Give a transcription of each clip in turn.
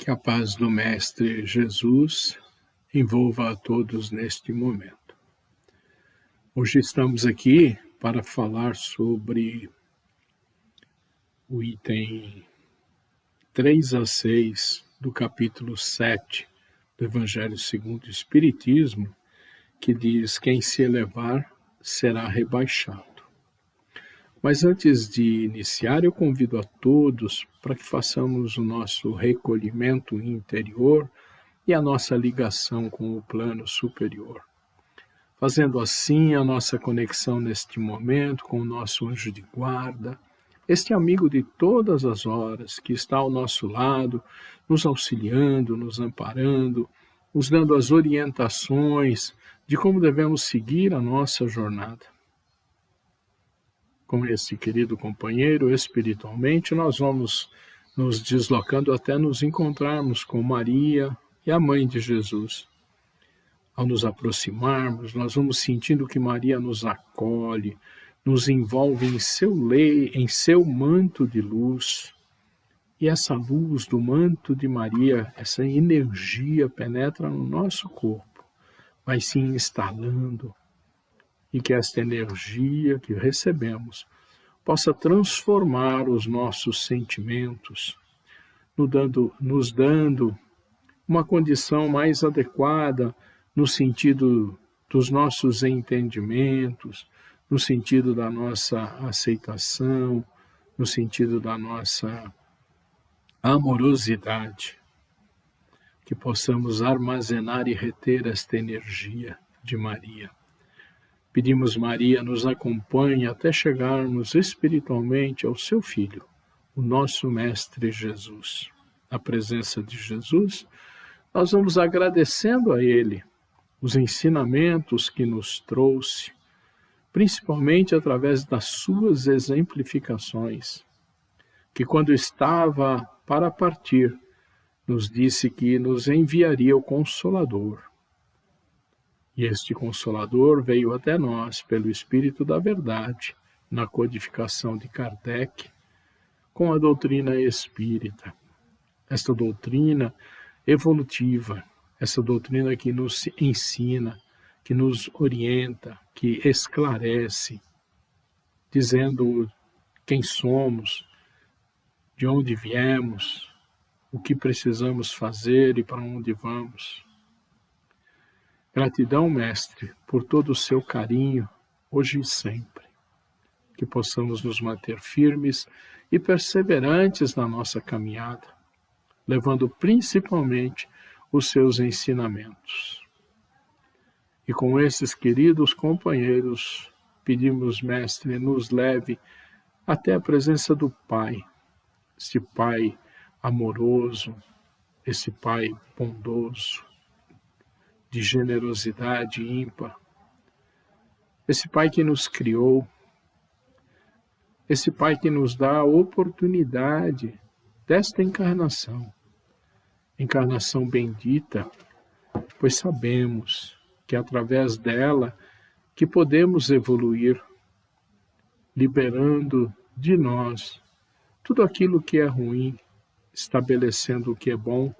Que a paz do Mestre Jesus envolva a todos neste momento. Hoje estamos aqui para falar sobre o item 3 a 6 do capítulo 7 do Evangelho segundo o Espiritismo, que diz: quem se elevar será rebaixado. Mas antes de iniciar, eu convido a todos para que façamos o nosso recolhimento interior e a nossa ligação com o plano superior. Fazendo assim a nossa conexão neste momento com o nosso anjo de guarda, este amigo de todas as horas que está ao nosso lado, nos auxiliando, nos amparando, nos dando as orientações de como devemos seguir a nossa jornada. Com esse querido companheiro, espiritualmente, nós vamos nos deslocando até nos encontrarmos com Maria e a Mãe de Jesus. Ao nos aproximarmos, nós vamos sentindo que Maria nos acolhe, nos envolve em seu manto de luz. E essa luz do manto de Maria, essa energia penetra no nosso corpo, vai se instalando, e que esta energia que recebemos possa transformar os nossos sentimentos, nos dando uma condição mais adequada no sentido dos nossos entendimentos, no sentido da nossa aceitação, no sentido da nossa amorosidade, que possamos armazenar e reter esta energia de Maria. Pedimos, Maria, nos acompanhe até chegarmos espiritualmente ao seu Filho, o nosso Mestre Jesus. Na presença de Jesus, nós vamos agradecendo a Ele os ensinamentos que nos trouxe, principalmente através das suas exemplificações, que quando estava para partir, nos disse que nos enviaria o Consolador. E este Consolador veio até nós pelo Espírito da Verdade, na codificação de Kardec, com a doutrina espírita. Esta doutrina evolutiva, essa doutrina que nos ensina, que nos orienta, que esclarece, dizendo quem somos, de onde viemos, o que precisamos fazer e para onde vamos. Gratidão, Mestre, por todo o seu carinho, hoje e sempre. Que possamos nos manter firmes e perseverantes na nossa caminhada, levando principalmente os seus ensinamentos. E com esses queridos companheiros, pedimos, Mestre, nos leve até a presença do Pai, esse Pai amoroso, esse Pai bondoso, de generosidade ímpar, esse Pai que nos criou, esse Pai que nos dá a oportunidade desta encarnação bendita, pois sabemos que é através dela que podemos evoluir, liberando de nós tudo aquilo que é ruim, estabelecendo o que é bom,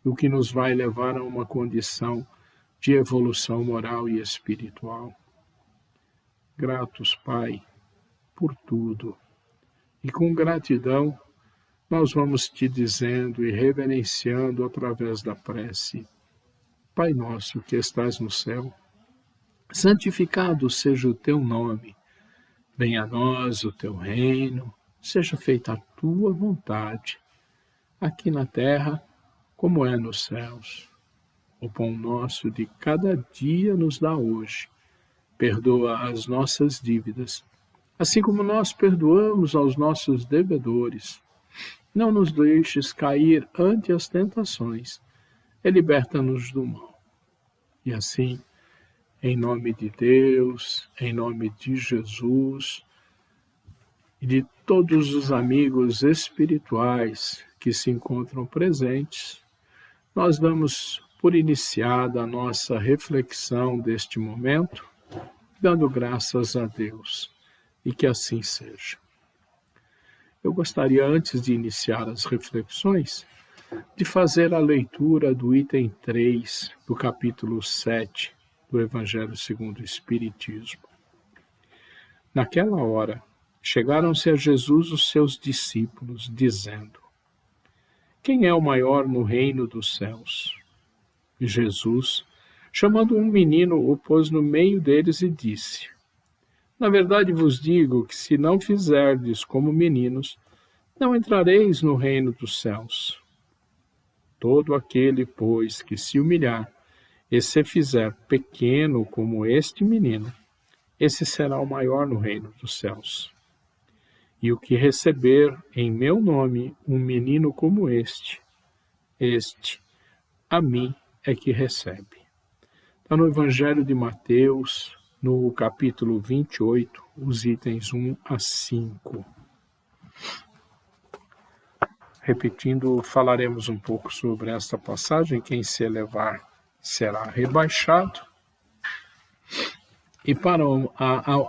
o que nos vai levar a uma condição de evolução moral e espiritual. Gratos, Pai, por tudo. E com gratidão, nós vamos te dizendo e reverenciando através da prece: Pai nosso que estás no céu, santificado seja o teu nome. Venha a nós o teu reino, seja feita a tua vontade, aqui na terra como é nos céus. O pão nosso de cada dia nos dá hoje. Perdoa as nossas dívidas, assim como nós perdoamos aos nossos devedores. Não nos deixes cair ante as tentações, e liberta-nos do mal. E assim, em nome de Deus, em nome de Jesus e de todos os amigos espirituais que se encontram presentes, nós damos por iniciada a nossa reflexão deste momento, dando graças a Deus, e que assim seja. Eu gostaria, antes de iniciar as reflexões, de fazer a leitura do item 3 do capítulo 7 do Evangelho segundo o Espiritismo. Naquela hora, chegaram-se a Jesus os seus discípulos, dizendo: Quem é o maior no reino dos céus? E Jesus, chamando um menino, o pôs no meio deles e disse: Na verdade vos digo que se não fizerdes como meninos, não entrareis no reino dos céus. Todo aquele, pois, que se humilhar e se fizer pequeno como este menino, esse será o maior no reino dos céus. E o que receber em meu nome um menino como este a mim é que recebe. Está no Evangelho de Mateus, no capítulo 28, os itens 1 a 5. Repetindo, falaremos um pouco sobre esta passagem. Quem se elevar será rebaixado. E para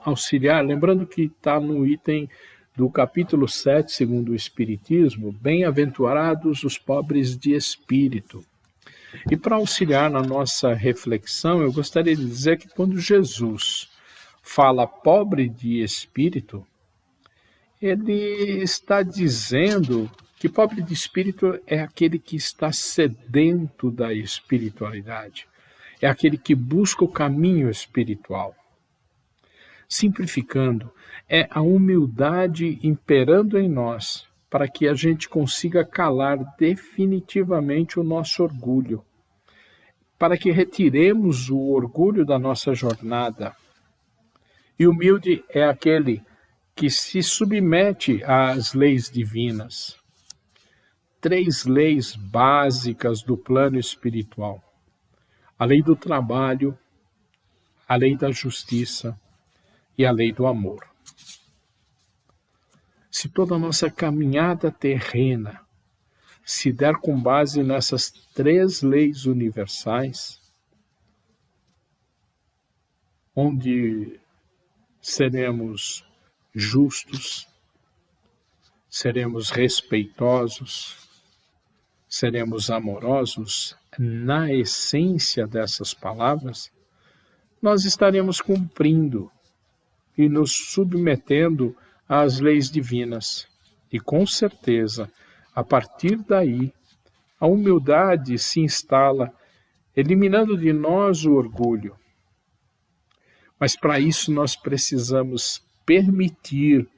auxiliar, lembrando que está no item do capítulo 7, segundo o Espiritismo, bem-aventurados os pobres de espírito. E para auxiliar na nossa reflexão, eu gostaria de dizer que quando Jesus fala pobre de espírito, ele está dizendo que pobre de espírito é aquele que está sedento da espiritualidade, é aquele que busca o caminho espiritual. Simplificando, é a humildade imperando em nós para que a gente consiga calar definitivamente o nosso orgulho, para que retiremos o orgulho da nossa jornada. E humilde é aquele que se submete às leis divinas. 3 leis básicas do plano espiritual: a lei do trabalho, a lei da justiça e a lei do amor. Se toda a nossa caminhada terrena se der com base nessas 3 leis universais, onde seremos justos, seremos respeitosos, seremos amorosos, na essência dessas palavras, nós estaremos cumprindo e nos submetendo às leis divinas. E com certeza, a partir daí, a humildade se instala, eliminando de nós o orgulho. Mas para isso nós precisamos permitir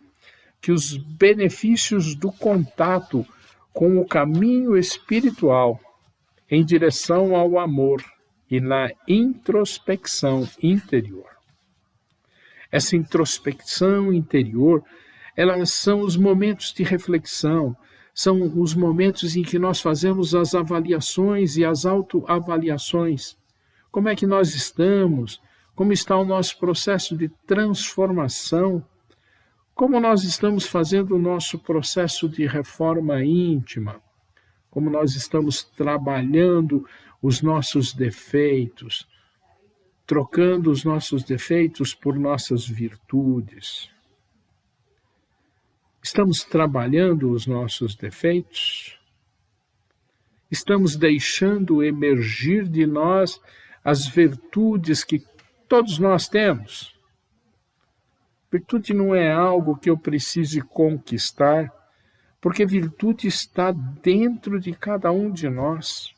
que os benefícios do contato com o caminho espiritual em direção ao amor e na introspecção interior. Essa introspecção interior, elas são os momentos de reflexão, são os momentos em que nós fazemos as avaliações e as autoavaliações. Como é que nós estamos? Como está o nosso processo de transformação? Como nós estamos fazendo o nosso processo de reforma íntima? Como nós estamos trabalhando os nossos defeitos, trocando os nossos defeitos por nossas virtudes? Estamos trabalhando os nossos defeitos? Estamos deixando emergir de nós as virtudes que todos nós temos? Virtude não é algo que eu precise conquistar, porque virtude está dentro de cada um de nós.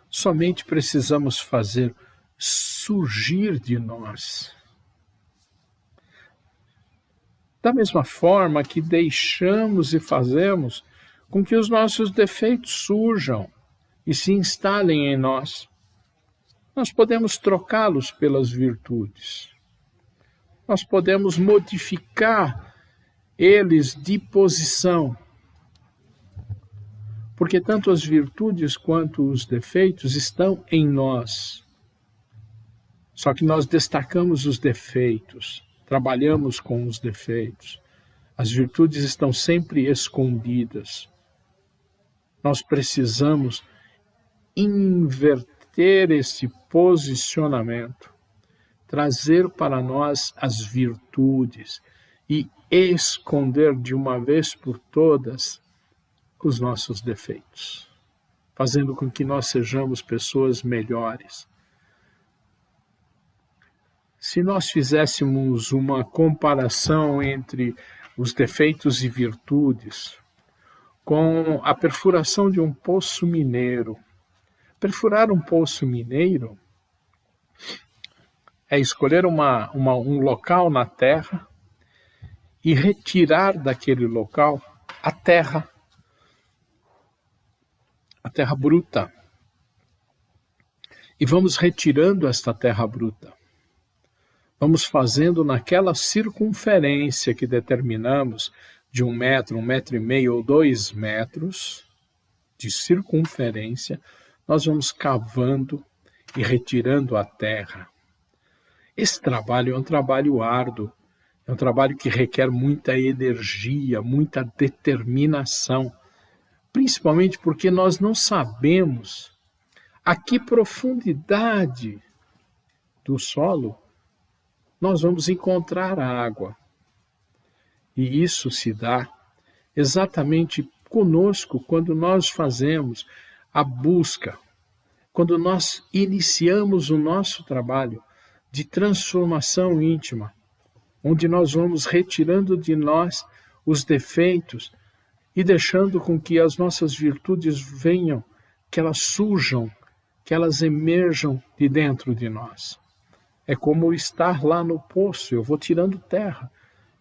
Somente precisamos fazer surgir de nós. Da mesma forma que deixamos e fazemos com que os nossos defeitos surjam e se instalem em nós, nós podemos trocá-los pelas virtudes. Nós podemos modificar eles de posição, porque tanto as virtudes quanto os defeitos estão em nós. Só que nós destacamos os defeitos, trabalhamos com os defeitos. As virtudes estão sempre escondidas. Nós precisamos inverter esse posicionamento, trazer para nós as virtudes e esconder de uma vez por todas os nossos defeitos, fazendo com que nós sejamos pessoas melhores. Se nós fizéssemos uma comparação entre os defeitos e virtudes, com a perfuração de um poço mineiro. Perfurar um poço mineiro é escolher um local na terra e retirar daquele local a terra bruta. E vamos retirando esta terra bruta. Vamos fazendo naquela circunferência que determinamos de 1 metro, 1,5 metro ou 2 metros de circunferência, nós vamos cavando e retirando a terra. Esse trabalho é um trabalho árduo, é um trabalho que requer muita energia, muita determinação, principalmente porque nós não sabemos a que profundidade do solo nós vamos encontrar a água. E isso se dá exatamente conosco quando nós fazemos a busca, quando nós iniciamos o nosso trabalho de transformação íntima, onde nós vamos retirando de nós os defeitos e deixando com que as nossas virtudes venham, que elas surjam, que elas emerjam de dentro de nós. É como estar lá no poço, eu vou tirando terra,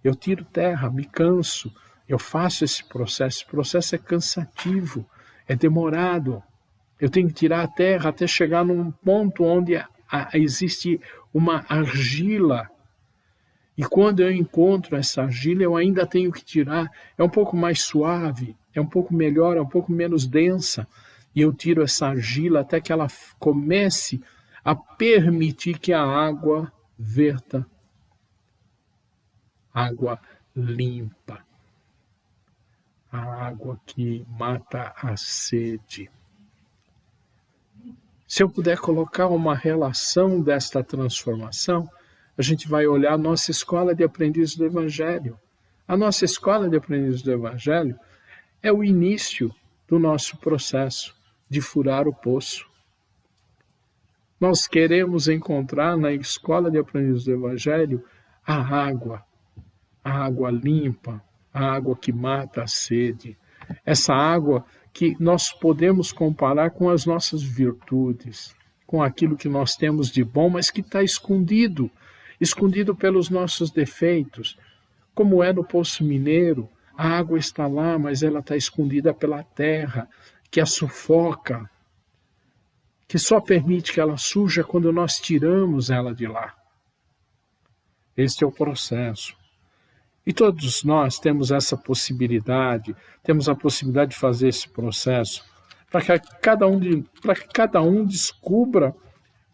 eu tiro terra, me canso, eu faço esse processo é cansativo, é demorado, eu tenho que tirar a terra até chegar num ponto onde existe uma argila, e quando eu encontro essa argila eu ainda tenho que tirar, é um pouco mais suave, é um pouco melhor, é um pouco menos densa, e eu tiro essa argila até que ela comece a permitir que a água verta, água limpa, a água que mata a sede. Se eu puder colocar uma relação desta transformação, a gente vai olhar a nossa escola de aprendizes do Evangelho. A nossa escola de aprendizes do Evangelho é o início do nosso processo de furar o poço. Nós queremos encontrar na escola de aprendizes do Evangelho a água limpa, a água que mata a sede, essa água que nós podemos comparar com as nossas virtudes, com aquilo que nós temos de bom, mas que está escondido pelos nossos defeitos, como é no Poço Mineiro, a água está lá, mas ela está escondida pela terra, que a sufoca, que só permite que ela surja quando nós tiramos ela de lá. Este é o processo. E todos nós temos essa possibilidade, temos a possibilidade de fazer esse processo, para que cada um descubra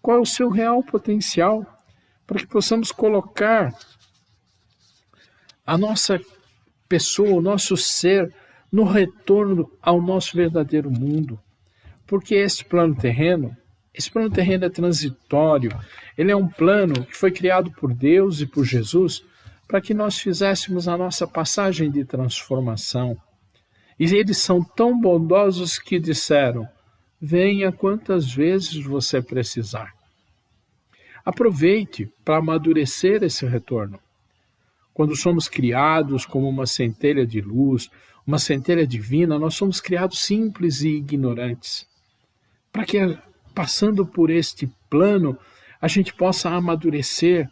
qual é o seu real potencial, para que possamos colocar a nossa pessoa, o nosso ser, no retorno ao nosso verdadeiro mundo. Porque esse plano terreno é transitório, ele é um plano que foi criado por Deus e por Jesus para que nós fizéssemos a nossa passagem de transformação. E eles são tão bondosos que disseram: venha quantas vezes você precisar. Aproveite para amadurecer esse retorno. Quando somos criados como uma centelha de luz, uma centelha divina, nós somos criados simples e ignorantes. Para que, passando por este plano, a gente possa amadurecer,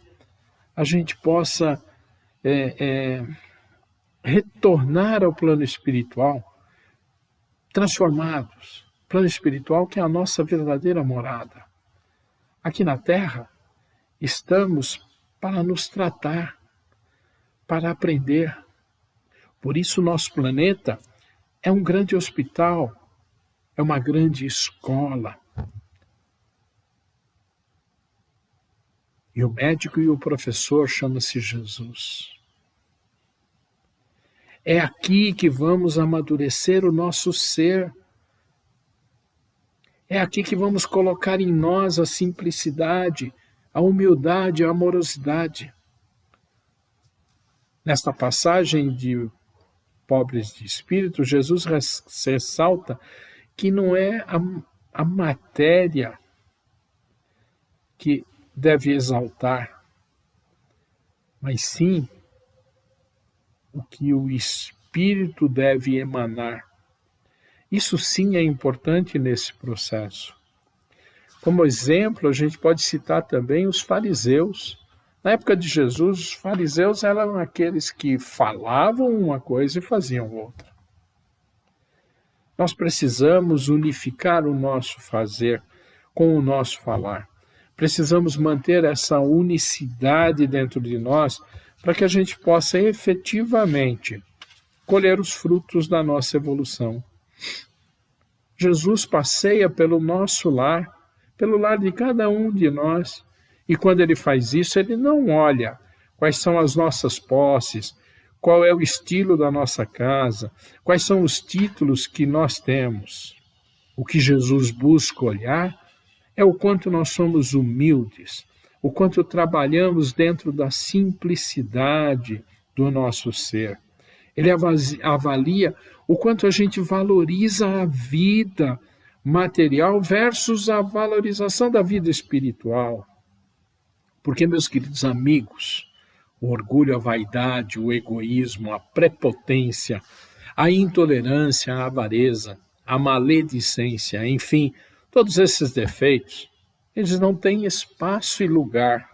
a gente possa retornar ao plano espiritual, transformados. Plano espiritual que é a nossa verdadeira morada. Aqui na Terra, estamos para nos tratar, para aprender. Por isso, nosso planeta é um grande hospital, é uma grande escola. E o médico e o professor chama-se Jesus. É aqui que vamos amadurecer o nosso ser. É aqui que vamos colocar em nós a simplicidade, a humildade, a amorosidade. Nesta passagem de pobres de espírito, Jesus ressalta que não é a matéria que deve exaltar, mas sim o que o espírito deve emanar. Isso sim é importante nesse processo. Como exemplo, a gente pode citar também os fariseus. Na época de Jesus, os fariseus eram aqueles que falavam uma coisa e faziam outra. Nós precisamos unificar o nosso fazer com o nosso falar. Precisamos manter essa unicidade dentro de nós para que a gente possa efetivamente colher os frutos da nossa evolução. Jesus passeia pelo nosso lar, pelo lar de cada um de nós, e quando ele faz isso, ele não olha quais são as nossas posses, qual é o estilo da nossa casa, quais são os títulos que nós temos. O que Jesus busca olhar é o quanto nós somos humildes, o quanto trabalhamos dentro da simplicidade do nosso ser. Ele avalia o quanto a gente valoriza a vida material versus a valorização da vida espiritual. Porque, meus queridos amigos, o orgulho, a vaidade, o egoísmo, a prepotência, a intolerância, a avareza, a maledicência, enfim, todos esses defeitos, eles não têm espaço e lugar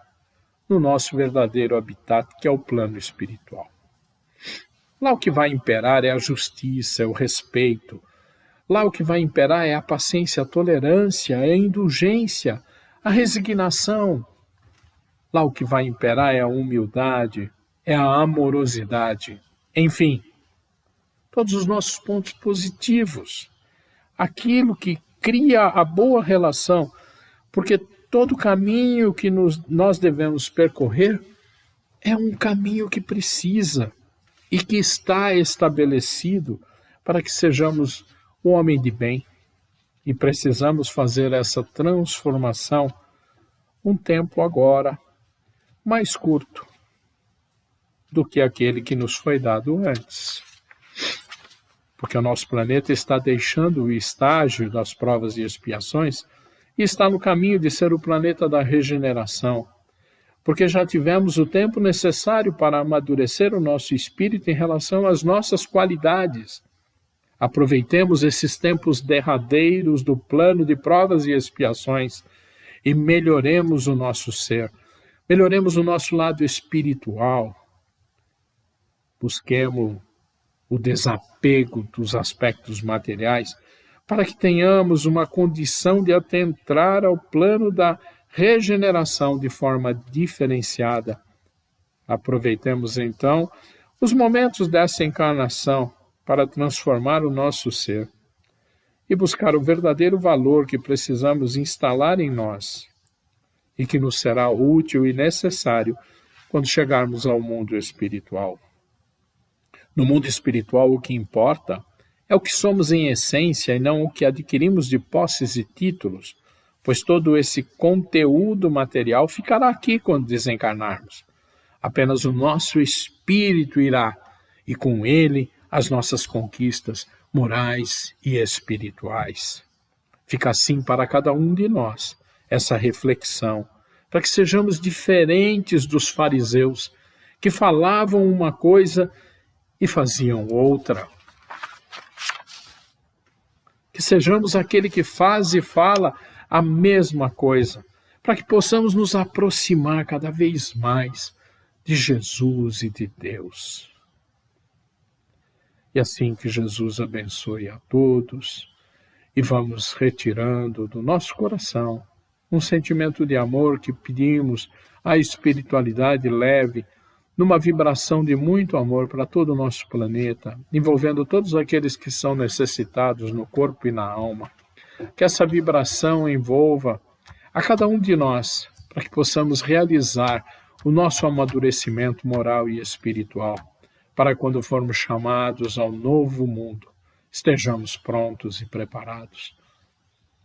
no nosso verdadeiro habitat, que é o plano espiritual. Lá o que vai imperar é a justiça, é o respeito. Lá o que vai imperar é a paciência, a tolerância, é a indulgência, a resignação. Lá o que vai imperar é a humildade, é a amorosidade. Enfim, todos os nossos pontos positivos. Aquilo que cria a boa relação, porque todo caminho que nós devemos percorrer é um caminho que precisa e que está estabelecido para que sejamos o homem de bem. E precisamos fazer essa transformação um tempo agora mais curto do que aquele que nos foi dado antes. Porque o nosso planeta está deixando o estágio das provas e expiações e está no caminho de ser o planeta da regeneração. Porque já tivemos o tempo necessário para amadurecer o nosso espírito em relação às nossas qualidades. Aproveitemos esses tempos derradeiros do plano de provas e expiações e melhoremos o nosso ser, melhoremos o nosso lado espiritual. Busquemos o desapego dos aspectos materiais para que tenhamos uma condição de adentrar ao plano da regeneração de forma diferenciada. Aproveitemos então os momentos dessa encarnação para transformar o nosso ser e buscar o verdadeiro valor que precisamos instalar em nós e que nos será útil e necessário quando chegarmos ao mundo espiritual. No mundo espiritual, o que importa é o que somos em essência e não o que adquirimos de posses e títulos, pois todo esse conteúdo material ficará aqui quando desencarnarmos. Apenas o nosso espírito irá, e com ele as nossas conquistas morais e espirituais. Fica assim para cada um de nós essa reflexão, para que sejamos diferentes dos fariseus, que falavam uma coisa e faziam outra. Que sejamos aquele que faz e fala a mesma coisa, para que possamos nos aproximar cada vez mais de Jesus e de Deus. E assim que Jesus abençoe a todos, e vamos retirando do nosso coração um sentimento de amor que pedimos à espiritualidade leve, numa vibração de muito amor para todo o nosso planeta, envolvendo todos aqueles que são necessitados no corpo e na alma. Que essa vibração envolva a cada um de nós, para que possamos realizar o nosso amadurecimento moral e espiritual, para quando formos chamados ao novo mundo, estejamos prontos e preparados.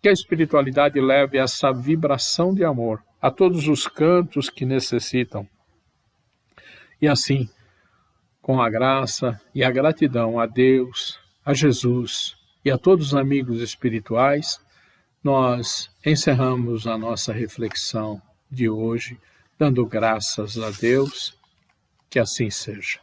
Que a espiritualidade leve essa vibração de amor a todos os cantos que necessitam. E assim, Com a graça e a gratidão a Deus, a Jesus e a todos os amigos espirituais, nós encerramos a nossa reflexão de hoje, dando graças a Deus, que assim seja.